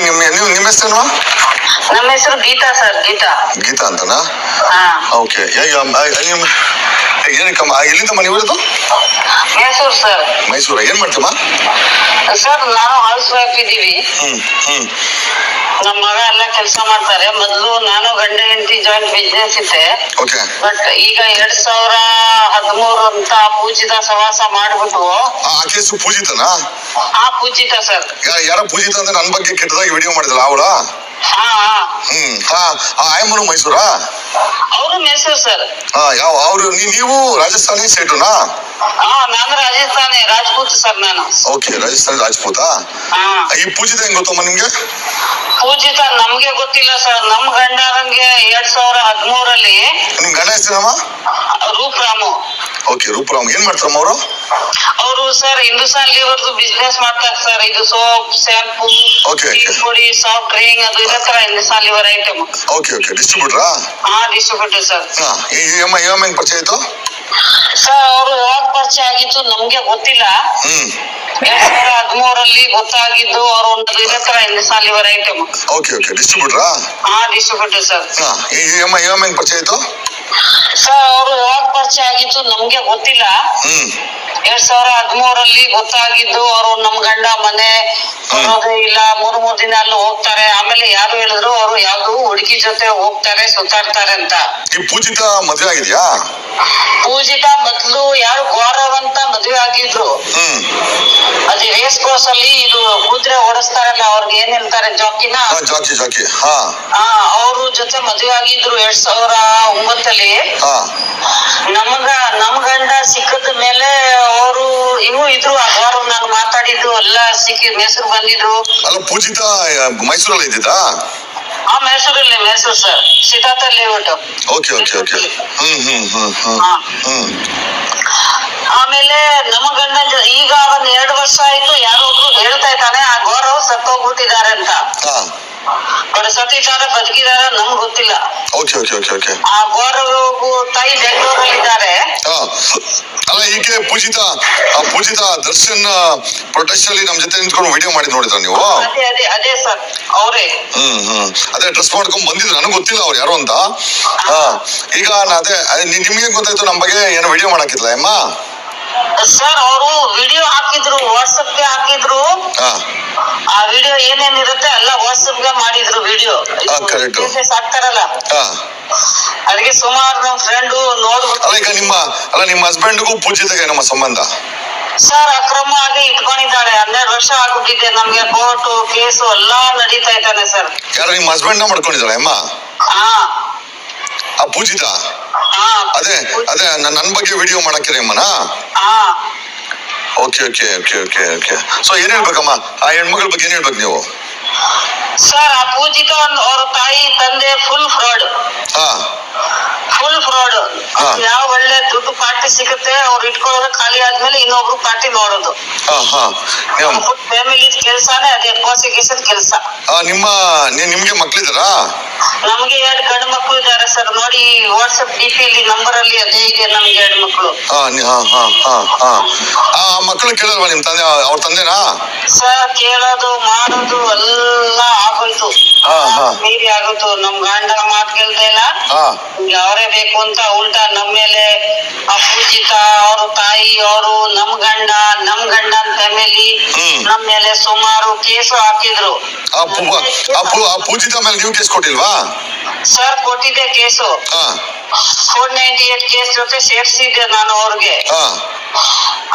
ನಿಮ್ಮ ಹೆಸರು? ನಮ್ಮ ಹೆಸರು ಗೀತಾ ಸರ್. ಗೀತಾ ಅಂತನಾ? ಓಕೆ. ಏನಕ್ಕಮ್ಮ ಎಲ್ಲಿಂದ ಮನೆ ಇರೋದು? ಮೈಸೂರು ಸರ್. ಮೈಸೂರ. ಏನ್ ಮಾಡ್ತೀಮ್ಮ ಸರ್? ನಾನು ಹೌಸ್ ವೈಫ್ ಇದ್ದೀವಿ. ನಮ್ಮ ಮಗ ಎಲ್ಲ ಕೆಲಸ ಮಾಡ್ತಾರೆ. ಮೊದ್ಲು ನಾನು ಗಂಡ ಹೆಂಡತಿ ಜಾಯಿಂಟ್ ಬಿಸ್ನೆಸ್ ಇದ್ದೆ. ಬಟ್ ಈಗ 2013 ಅಂತ ಪೂಜಿತ ಸವಾಸ ಮಾಡ್ಬಿಟ್ಟು. ಪೂಜಿತನಾ? ಪೂಜಿತ ಸರ್. ಯಾರ ಪೂಜಿತ ಅಂತ ನನ್ನ ಬಗ್ಗೆ ಕೆಟ್ಟದಾಗಿ ವಿಡಿಯೋ ಮಾಡಿದಲ್ಲ ಅವಳ? ಆಯಮ್ಮನು ಮೈಸೂರಾ? ಅವರು ಮೈಸೂರು ಸರ್. ನೀವು ರಾಜಸ್ಥಾನಿ ಸ್ಟೇಟುನಾ? ನಾನು ರಾಜಸ್ಥಾನಿ ರಾಜ್ಪೂತ್ ಸರ್. ನಾನು ಓಕೆ, ರಾಜಸ್ಥಾನಿ ರಾಜ್ಪೂತ. ಈ ಪೂಜಿತ ಹೆಂಗ್ ಗೊತ್ತಮ್ಮ ನಿಮ್ಗೆ? ಪೂಜಿತ ನಮ್ಗೆ ಗೊತ್ತಿಲ್ಲ ಸರ್. ನಮ್ ಗಂಡಂಗೆ 2013 ನಿಮ್ ಗಂಡ ಹೆಸರಮ್ಮ? ರೂಪರಾಮು. ಓಕೆ, ರೂಪರಾಮ್. ಏನ್ ಮಾಡ್ತಾರಮ್ಮ ಅವರು? ಅವರು ಸರ್ ಹಿಂದೂಸ್ತಾನ್ ಲಿವರ್ದು ಬಿಸ್ನೆಸ್ ಮಾಡ್ತಾರೆ ಸರ್. ಇದು ಸೋಪ್, ಶಾಂಪೂ, ಪುಡಿ, ಸಾಫ್ಟ್ ಡ್ರಿಂಕ್, ಅದು ಇದೇ ತರ ಹಿಂದೂಸ್ತಾನ್ ಲಿವರ್ ಐಟಮ್. ಓಕೆ, ಡಿಸ್ಟ್ರಿಬ್ಯೂಟರಾ? Distributor sir. ಹೆಂಗ್ ಪರಿಚಯ ಆಯ್ತು ಸರ್? ಅವರು ಯಾವಾಗ ಪರಿಚಯ ಆಗಿತ್ತು ನಮ್ಗೆ ಗೊತ್ತಿಲ್ಲ. 2013 ಗೊತ್ತಾಗಿದ್ದು. ಅವರು ಒಂದು ಇದೇ ತರ ಹಿಂದೂಸ್ತಾನ್ ಲಿವರ್ ಐಟಮ್. ಓಕೆ, ಡಿಸ್ಟ್ರಿಬ್ಯೂಟರಾ? Distributor sir. ಹೆಂಗ್ ಪರಿಚಯ ಆಯ್ತು ಸರ್? ಅವರು ಯಾವಾಗ ಪರಿಚಯ ಆಗಿತ್ತು ನಮ್ಗೆ ಗೊತ್ತಿಲ್ಲ. 2013 ಗೊತ್ತಾಗಿದ್ದು. ಅವರು ನಮ್ ಗಂಡ ಮನೆ ಇಲ್ಲ 3 ದಿನ ಅಲ್ಲಿ ಹೋಗ್ತಾರೆ. ಆಮೇಲೆ ಯಾರು ಹೇಳಿದ್ರು ಅವರು ಯಾವ್ದು ಹುಡುಗಿ ಜೊತೆ ಹೋಗ್ತಾರೆ, ಸುತ್ತಾಡ್ತಾರೆ ಅಂತ. ಈ ಪೂಜಿತ ಮದ್ವೆ ಆಗಿದ್ಯಾ? ಪೂಜಿತ ಮೊದ್ಲು ಯಾರು ಗೌರವ್ ಅಂತ ಮದ್ವೆ ಆಗಿದ್ರು. ಅದು ರೇಸ್ ಕೋರ್ಸ್ ಅಲ್ಲಿ ಇದು ಕುದುರೆ ಓಡಿಸ್ತಾರಲ್ಲ, ಅವ್ರಿಗೆ ಏನ್ ಹೇಳ್ತಾರೆ, ಜಾಕಿನ? ಜಾಕಿ. ಅವ್ರ ಜೊತೆ ಮದ್ವೆ ಆಗಿದ್ರು 2009. ನಮ್ ಗಂಡ ಸಿಕ್ಕದ ಮೇಲೆ ಅವರು ಇದ್ರು. ಅವರು ನಾನು ಮಾತಾಡಿದ್ದು ಎಲ್ಲ ಸಿಕ್ಕಿ ಮೈಸೂರು ಬಂದಿದ್ರು. ಅಲ್ಲ, ಪೂಜಿತ ಮೈಸೂರಲ್ಲಿ ಇದ್ದಿದ್ದಾ? Mysuru sir, Siddhartha layout. Okay. ಆಮೇಲೆ ನಮ್ಮ ಗಂಡ ಈಗ 2 ವರ್ಷ ಆಯ್ತು. ಯಾರೊಬ್ರು ಹೇಳ್ತಾ ಇದ್ದಾನೆ ಆ ಗೌರವ್ ಸತ್ತೋಗ್ಬಿಟ್ಟಿದ್ದಾರೆ ಅಂತ. ಸತ್ತಿದ್ದಾರೆ ಬದುಕಿದ್ದಾರೆ ನಮ್ಗೆ ಗೊತ್ತಿಲ್ಲ. ಆ ಗೌರವ್ ತಾಯಿ ಬೆಂಗಳೂರಲ್ಲಿ ಇದ್ದಾರೆ. ಅಲ್ಲ, ಈಕೆ ಪೂಜಿತ ದರ್ಶನ್ ಪ್ರೊಟೆಸ್ಟ್ ಅಲ್ಲಿ ನಮ್ ಜೊತೆ ನಿಂತ್ಕೊಂಡು ವಿಡಿಯೋ ಮಾಡಿ ನೋಡಿದ್ರ ನೀವು? ಅದೇ ಸರ್, ಅವರೇ. ಅದೇ ಡ್ರೆಸ್ ಮಾಡ್ಕೊಂಡ್ ಬಂದಿದ್ರು. ನನಗೆ ಗೊತ್ತಿಲ್ಲ ಅವ್ರು ಯಾರು ಅಂತ. ಈಗ ನಿಮ್ಗೆ ಗೊತ್ತಾಯ್ತು ನಮ್ ಬಗ್ಗೆ ಏನೋ ವಿಡಿಯೋ ಮಾಡಾಕಿದ್ಲ ಅಮ್ಮ? ಸರ್, ಅವರು ವಿಡಿಯೋ ಹಾಕಿದ್ರು, ವಾಟ್ಸಪ್ಗೆ ಹಾಕಿದ್ರು. ಆ ವಿಡಿಯೋ ಏನೇನಿರುತ್ತೆ ಎಲ್ಲ ವಾಟ್ಸಪ್ಗೆ ಮಾಡಿದ್ರು ವಿಡಿಯೋ. ಹಾಕ್ತಾರಲ್ಲ, ಅದಕ್ಕೆ ಸುಮಾರು ನಮ್ ಫ್ರೆಂಡ್ ನೋಡ್ಬಿಟ್ಟು. ಈಗ ನಿಮ್ಮ ಹಸ್ಬೆಂಡ್ಗೂ ಪೂಜಿತಗೆ ನಮ್ಮ ಸಂಬಂಧ? ಸರ್, ಅಕ್ರಮ ಆಗಿ ಇಟ್ಕೊಂಡಿದ್ದಾಳೆ. 12 ವರ್ಷ ಆಗ್ಬಿಟ್ಟಿದೆ. ನಮ್ಗೆ ಕೋರ್ಟು ಕೇಸು ಎಲ್ಲಾ ನಡೀತಾ ಇದ್ದಾನೆ ಸರ್. ಯಾರು ನಿಮ್ಮ ಹಸ್ಬೆಂಡ್ ನ ಮಾಡ್ಕೊಂಡಿದ್ದಾಳೆ ಅಮ್ಮ? ಆ ಪೂಜಿತ? ಅದೇ ನನ್ ಬಗ್ಗೆ ವಿಡಿಯೋ ಮಾಡಾಕಿರಿ ಅಮ್ಮನ? ಓಕೆ. ಸೊ ಏನ್ ಹೇಳ್ಬೇಕಮ್ಮ ಆ ಹೆಣ್ಮಗಳ ಬಗ್ಗೆ? ಏನ್ ಹೇಳ್ಬೇಕು ನೀವು? ಸರ್, ಆ ಪೂಜಿತ ಅವ್ರ ತಾಯಿ ತಂದೆ ಫುಲ್ ಫ್ರಾಡ್. ಯಾವ ಒಳ್ಳೆ ದುಡ್ಡು ಪಾರ್ಟಿ ಸಿಗುತ್ತೆ ಅವ್ರು ಇಟ್ಕೊಳ್ಳೋದು, ಖಾಲಿ ಆದ್ಮೇಲೆ ಇನ್ನೊಬ್ರು ಪಾರ್ಟಿ ನೋಡೋದು. ಫ್ಯಾಮಿಲಿ ಕೆಲ್ಸಾನೇ ಅದೇ, ಪ್ರೋಸಿಕ್ಯೂಷನ್ ಕೆಲಸ. ನಿಮ್ಗೆ ಮಕ್ಳಿದಾರಾ? ನಮ್ಗೆ 2 ಗಂಡು ಮಕ್ಳು ಇದ್ದಾರೆ ಸರ್. ನೋಡಿ, ವಾಟ್ಸ್ಆಪ್ ಡಿಪಿ ಅಲ್ಲಿ ನಂಬರ್ ಅಲ್ಲಿ ಅದೇ ಇದೆ. ನಮ್ಗೆ 2 ಮಕ್ಳು. ಮಕ್ಕಳು ಕೇಳಲ್ವಾ ನಿಮ್ ತಂದೆ? ಅವ್ರ ತಂದೆನಾ? ಸರ್, ಕೇಳೋದು ಮಾಡೋದು ಎಲ್ಲ ಆಗೋಯ್ತು. ಮೀರಿ ಆಗೋಯ್ತು. ನಮ್ ಗಂಡ ಮಾತು ಕೇಳ್ತಾ ಇಲ್ಲ. ಅವರೇ ಬೇಕು ಅಂತ ಉಲ್ಟಾ ನಮ್ಮ ಮೇಲೆ ಆ ಪೂಜಿತ ಅವ್ರ ತಾಯಿ ಅವರು ನಮ್ ಗಂಡನ ಫ್ಯಾಮಿಲಿ ನಮ್ ಮೇಲೆ ಸುಮಾರು ಕೇಸು ಹಾಕಿದ್ರು. ಆ ಪೂಜಿತ ಮೇಲೆ ನೀವು ಕೇಸ್ ಕೊಟ್ಟಿಲ್ವಾ? ಸರ್, ಕೊಟ್ಟಿದ್ದೆ ಕೇಸು. 498 ಕೇಸ್ ಜೊತೆ ಸೇರ್ಸಿದ್ದೆ ನಾನು ಅವ್ರಿಗೆ.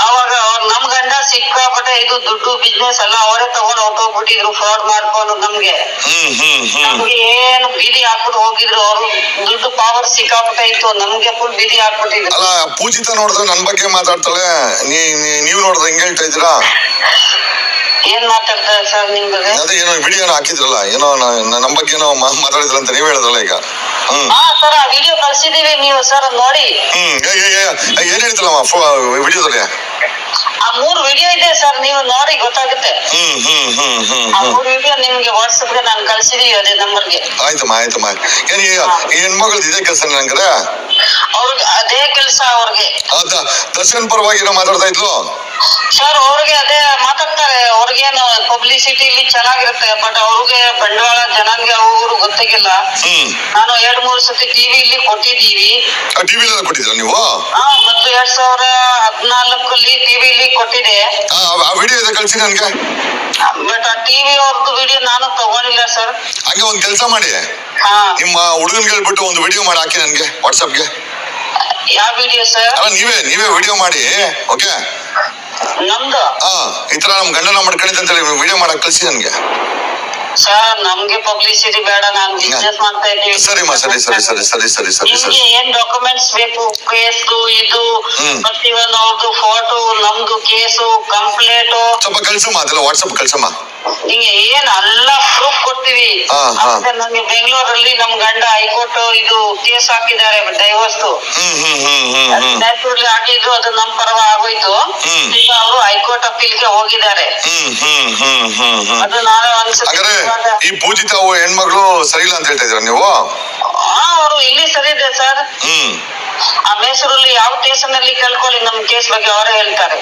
ಅವಾಗ ನಮ್ ಗಂಡ ಸಿಕ್ಕಾಪಟ್ಟೆ ಇದು ದುಡ್ಡು ಬಿಸ್ನೆಸ್ ಎಲ್ಲ ಅವರೇ ತಗೊಂಡು ಹೊಟ್ಟೋಗ್ಬಿಟ್ಟಿದ್ರು, ಫ್ರಾಡ್ ಮಾಡ್ಕೊಂಡು ನಮ್ಗೆ ಏನು ಬೀದಿ ಹಾಕ್ಬಿಟ್ಟು ಹೋಗಿದ್ರು. ಅವರು ದುಡ್ಡು ಪವರ್ ಸಿಕ್ಕಾಪಟ್ಟೆ ಇತ್ತು. ನಮ್ಗೆ ಫುಲ್ ಬೀದಿ ಹಾಕ್ಬಿಟ್ಟಿದ್ರು. ಅಲ್ಲ, ಪೂಜಿತ ನೋಡಿದ್ರೆ ನನ್ ಬಗ್ಗೆ ಮಾತಾಡ್ತಾಳೆ, ನೀವ್ ನೋಡಿದ್ರೆ ಹೆಂಗ್ ಹೇಳ್ತಾ ಇದ್ದೀರಾ? ಏನ್ ಮಾತಾಡ್ತಾರೆ ಸರ್ ನಿಮ್ ಬಗ್ಗೆ? ಅದೇ ಏನೋ ವಿಡಿಯೋನ ಹಾಕಿದ್ರಲ್ಲ, ಏನೋ ನಮ್ ಬಗ್ಗೆ ಏನೋ ಮಾತಾಡಿದ್ರ ಅಂತ ನೀವ್ ಹೇಳಿದ್ರಲ್ಲ ಈಗ. ಸರ್, ಆ ವಿಡಿಯೋ ಕಳ್ಸಿದೀವಿ, ನೀವು ಸರ್ ನೋಡಿ. ಏನ್ ಹೇಳ್ತಿಲ್ಲಮ್ಮ ವಿಡಿಯೋದಲ್ಲಿ? ಆ 3 ವಿಡಿಯೋ ಇದೆ ಸರ್, ನೀವು ನೋಡಿ ಗೊತ್ತಾಗುತ್ತೆ. ಆ 3 ವಿಡಿಯೋ ನಿಮ್ಗೆ ವಾಟ್ಸಪ್ ಗೆ ನಾನು ಕಳ್ಸಿದೀವಿ ಅದೇ ನಂಬರ್ಗೆ. ಆಯ್ತಮ್ಮ. ಏನ್ ಈ ಹೆಣ್ಮಗಳದ್ದು ಇದೇ ಕೆಲಸ ನಂಗ್ರೆ? ಅವ್ರಿಗೆ ಅದೇ ಕೆಲಸ ಅವ್ರಿಗೆ. ದರ್ಶನ್ ಪರವಾಗಿ ಏನೋ ಮಾತಾಡ್ತಾ ಇದ್ಲು ಸರ್. ಅವ್ರಿಗೆ ಅದೇ ಮಾತಾಡ್ತಾರೆ. ಅವ್ರಿಗೇನು ಪಬ್ಲಿಸಿಟಿಲಿ ಚೆನ್ನಾಗಿರುತ್ತೆ, ಬಟ್ ಅವ್ರಿಗೆ ಬಂಡವಾಳ ಜನಾಂಗ ಅವರು ಗೊತ್ತಾಗಿಲ್ಲ. ನಾನು 2-3 ಸತಿ ಟಿವಿಲಿ ಕೊಟ್ಟಿದ್ದೀವಿ. ಟಿವಿಲಿ ಕೊಟ್ಟಿದ್ರ ನೀವು? ಮತ್ತು 2014 ಟಿವಿಲಿ ಕೊಟ್ಟಿದೆ. ಆ ವಿಡಿಯೋ ಇದೆ, ಕಳ್ಸಿ ನನ್ಗೆ. ಬಟ್ ಆ ಟಿವಿ ಅವ್ರದ್ದು ವಿಡಿಯೋ ನಾನು ತಗೊಂಡಿಲ್ಲ ಸರ್. ಹಂಗೆ ಒಂದ್ ಕೆಲಸ ಮಾಡಿ, ನಿಮ್ಮ ಹುಡುಗನ್ಗೆ ಹೇಳ್ಬಿಟ್ಟು ಒಂದು ವಿಡಿಯೋ ಮಾಡಿ ಹಾಕಿ ನನ್ಗೆ ವಾಟ್ಸಪ್ಗೆ. ಯಾವ ವಿಡಿಯೋ ಸರ್? ನೀವೇ ವಿಡಿಯೋ ಮಾಡಿ. ಓಕೆ, ನಮ್ದು ಈ ತರ ನಮ್ ಗಂಡನ ಮಾಡ್ಕೊಂಡಿದ್ದ ಅಂತ ಹೇಳಿ ವಿಡಿಯೋ ಮಾಡಕ್ ಕಳ್ಸಿ ನನ್ಗೆ. ಸರ್ ನಮ್ಗೆ ಪಬ್ಲಿಸಿಟಿ ಬೇಡ, ನಾನು ಬಿಸ್ನೆಸ್ ಮಾಡ್ತಾ ಇದ್ದೀವಿ. ಸರಿಮಾ, ಸರಿ. ಏನ್ ಡಾಕ್ಯುಮೆಂಟ್ಸ್ ಬೇಕು? ಕೇಸು ಇದು ಪ್ರತಿಯೊಂದು ಅವ್ರದ್ದು ಫೋಟೋ, ನಮ್ದು ಕೇಸು ಕಂಪ್ಲೇಂಟ್ ಸ್ವಲ್ಪ ಕಳ್ಸಮ್ಮ, ಅದೆಲ್ಲ ವಾಟ್ಸಪ್ ಕಳ್ಸಮ್ಮ. ನಿಂಗೆ ಏನ್ ಎಲ್ಲ ಪ್ರೂಫ್ ಕೊಡ್ತೀವಿ. ನಮ್ಗೆ ಬೆಂಗಳೂರಲ್ಲಿ ನಮ್ ಗಂಡ ಹೈಕೋರ್ಟ್ ಇದು ಕೇಸ್ ಹಾಕಿದ್ದಾರೆ, ಡೈವರ್ಸ್ ನ್ಯಾಚುರಲಿ ಹಾಕಿದ್ರು, ಅದು ನಮ್ ಪರವ ಆಗೋಯ್ತು. ಈಗ ಅವರು ಹೈಕೋರ್ಟ್ ಅಪೀಲ್ಗೆ ಹೋಗಿದ್ದಾರೆ. ಅದು ನಾಳೆ ಒಂದ್ಸತಿ ಈ ಪೂಜಿತ ಹೆಣ್ಮಗಳು ಸರಿ ಇಲ್ಲ ಅಂತ ಹೇಳ್ತಾ ಇದ್ರ ನೀವು? ಅವರು ಇಲ್ಲಿ ಸರಿ ಇದೆ ಸರ್. ಆ ಮೈಸೂರಲ್ಲಿ ಯಾವ ಸ್ಟೇಷನ್ ಅಲ್ಲಿ ಕೇಳ್ಕೊಳ್ಳಿ, ನಮ್ ಕೇಸ್ ಬಗ್ಗೆ ಅವರೇ ಹೇಳ್ತಾರೆ.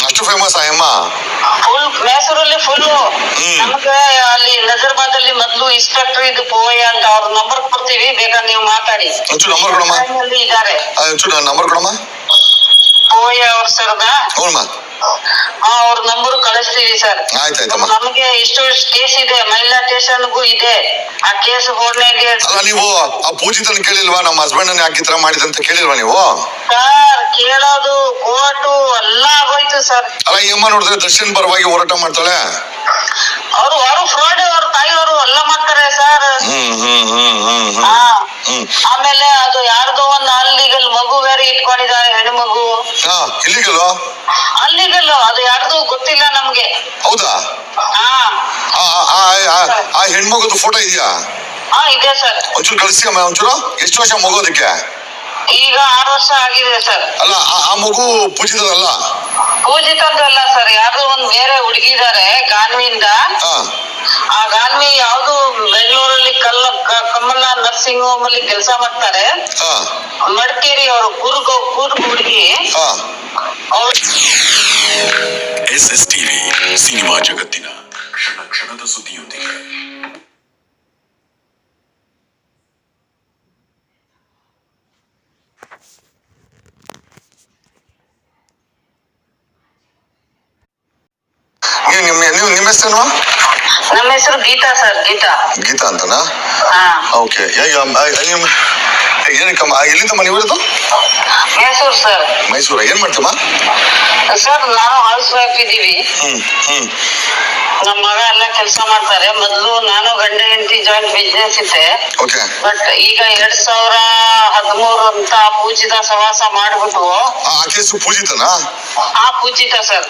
ಅಷ್ಟು ಫೇಮಸ್ ಅಮ್ಮ? ಫುಲ್ ಮೈಸೂರಲ್ಲಿ ಫುಲ್. ನಮ್ಗೆ ಅಲ್ಲಿ ನಜರ್ಬಾದ್ ಅಲ್ಲಿ ಮೊದ್ಲು ಇನ್ಸ್ಪೆಕ್ಟರ್ ಇದು ಪೋಯ ಅಂತ ಅವ್ರ ನಂಬರ್ ಕೊಡ್ತೀವಿ, ಬೇಕಾದ್ರೆ ನೀವು ಮಾತಾಡಿ. ಒಂಚೂರು ನಂಬರ್ ಕೊಡಮ್ಮ. ಇದ್ದಾರೆ, ಒಂಚೂರು ನಂಬರ್ ಕೊಡಮ್ಮ. ಪೋಯ ಅವ್ರ ಸರ್ದ ಅವ್ರ ನಂಬರ್ ಕಳಿಸ್ತೀವಿ ಸರ್. ಆಯ್ತಾಯ್ತಮ್ಮ. ನಮಗೆ ಇಷ್ಟು ಕೇಸ್ ಇದೆ, ಮಹಿಳಾ ಸ್ಟೇಷನ್ಗೂ ಇದೆ. ಆ ಕೇಸ್ ನೀವು ಆ ಪೂಜಿತನ ಕೇಳಿಲ್ವಾ? ನಮ್ಮ ಹಸ್ಬೆಂಡ್ ಯಾಕೆ ಈ ತರ ಮಾಡಿದಂತ ಕೇಳಿಲ್ವಾ ನೀವು? ಸರ್ ಕೇಳೋದು ಕೋರ್ಟು ಎಲ್ಲ ಆಗೋಯ್ತು ಸರ್. ಅಲ್ಲ, ಈ ಅಮ್ಮ ನೋಡಿದ್ರೆ ದರ್ಶನ್ ಪರವಾಗಿ ಹೋರಾಟ ಮಾಡ್ತಾಳೆ. ಅವರು ಫ್ರಾಡ್, ಅವ್ರ ತಾಯಿಯವರು ಎಲ್ಲ ಮಾಡ್ತಾರೆ ಸರ್. ಆಮೇಲೆ ಅದು ಯಾರ್ದೋ ಒಂದು ಅಲ್ಲಿಗಲ್ ಮಗು ಬೇರೆ ಇಟ್ಕೊಂಡಿದ್ದಾರೆ, ಹೆಣ್ಣು ಮಗು. ಅಲ್ಲಿಗಲ್ ಅದು ಯಾರ್ದು ಗೊತ್ತಿಲ್ಲ ನಮ್ಗೆ. ಹೌದಾ? ಆ ಹೆಣ್ಮಗುದು ಫೋಟೋ ಇದೆಯಾ? ಇದೆ ಸರ್. ಒಂಚೂರು ಕಳಿಸಿ ಅಮ್ಮ. ಒಂಚೂರು ಎಷ್ಟು ವರ್ಷ ಮಗೋದಕ್ಕೆ? ಈಗ 6 ವರ್ಷ ಆಗಿದೆ ಸರ್. ಅಲ್ಲ, ಆ ಮಗು ಪೂಜಿತದಲ್ಲ? ಪೂಜಿತಂದಲ್ಲ ಸರ್, ಯಾರ್ದು ಒಂದ್ ಬೇರೆ ಹುಡುಗಿದ್ದಾರೆ ಗಾನ್ವಿಯಿಂದ. ಆ ಗಾನ್ವಿ ಯಾವ್ದು ಬೆಂಗಳೂರಲ್ಲಿ ಕಮಲ ನರ್ಸಿಂಗ್ ಹೋಮ್ ಅಲ್ಲಿ ಕೆಲಸ ಮಾಡ್ತಾರೆ. ಮಡಿಕೇರಿ ಅವರು ಕೂರ್ಗ್ ಹುಡುಗಿ. SSTV ಸಿನಿಮಾ ಜಗತ್ತಿನ ಕ್ಷಣ ಕ್ಷಣದ ಸುದ್ದಿಯೊಂದಿಗೆ. ನಿಮ್ಮ ಹೆಸರು? ನಮ್ಮ ಹೆಸರು ಗೀತಾ ಸರ್. ಗೀತಾ ಅಂತನಾ? ಓಕೆ. ಏನಕ್ಕಮ್ಮ, ಎಲ್ಲಿಂದ ಮನೆ ಇರೋದು? ಮೈಸೂರು ಸರ್. ಮೈಸೂರ. ಏನ್ ಮಾಡ್ತಮ್ಮ ಸರ್? ನಾನು ಹೌಸ್ ವೈಫ್ ಇದ್ದೀವಿ. ನಮ್ಮ ಮಗ ಎಲ್ಲ ಕೆಲಸ ಮಾಡ್ತಾರೆ. ಮೊದ್ಲು ನಾನು ಗಂಡ ಹೆಂಡತಿ ಜಾಯಿಂಟ್ ಬಿಸ್ನೆಸ್ ಇದ್ದೆ. ಬಟ್ ಈಗ 2013 ಅಂತ ಪೂಜಿತ ಸವಾಸ ಮಾಡ್ಬಿಟ್ಟು. ಪೂಜಿತನಾ? ಪೂಜಿತ ಸರ್.